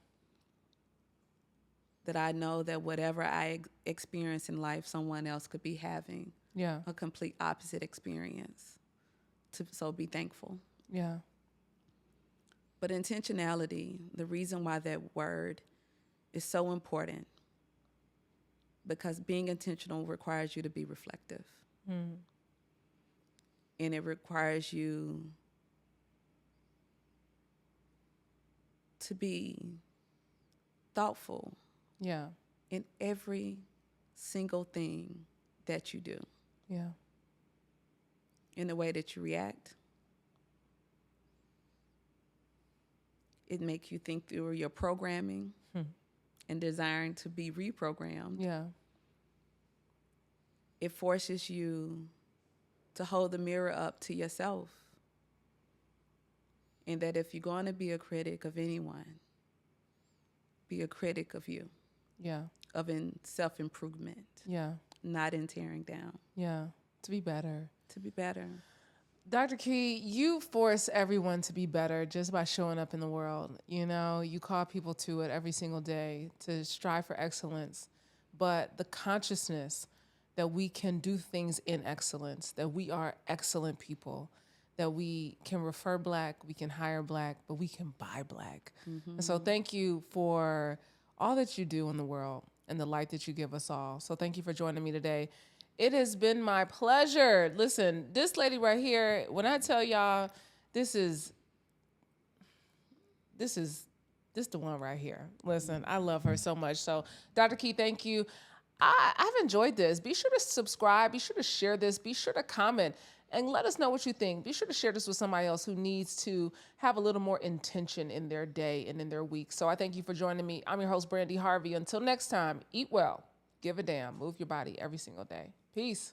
That I know that whatever I experience in life, someone else could be having Yeah. a complete opposite experience. So be thankful. Yeah. But intentionality, the reason why that word is so important, because being intentional requires you to be reflective. And it requires you to be thoughtful. Yeah. In every single thing that you do. Yeah. In the way that you react. It makes you think through your programming and desiring to be reprogrammed. Yeah. It forces you to hold the mirror up to yourself. And that if you're going to be a critic of anyone, be a critic of you. Yeah. Of self-improvement. Yeah. Not in tearing down. Yeah. To be better. To be better. Dr. Key, you force everyone to be better just by showing up in the world. You call people to it every single day to strive for excellence. But the consciousness that we can do things in excellence, that we are excellent people, that we can refer Black, we can hire Black, but we can buy Black. And so thank you for all that you do in the world and the light that you give us all. So thank you for joining me today. It has been my pleasure. Listen, this lady right here, when I tell y'all, this the one right here. Listen, I love her so much. So, Dr. Key, thank you. I've enjoyed this. Be sure to subscribe. Be sure to share this. Be sure to comment and let us know what you think. Be sure to share this with somebody else who needs to have a little more intention in their day and in their week. So I thank you for joining me. I'm your host, Brandi Harvey. Until next time, eat well, give a damn, move your body every single day. Peace.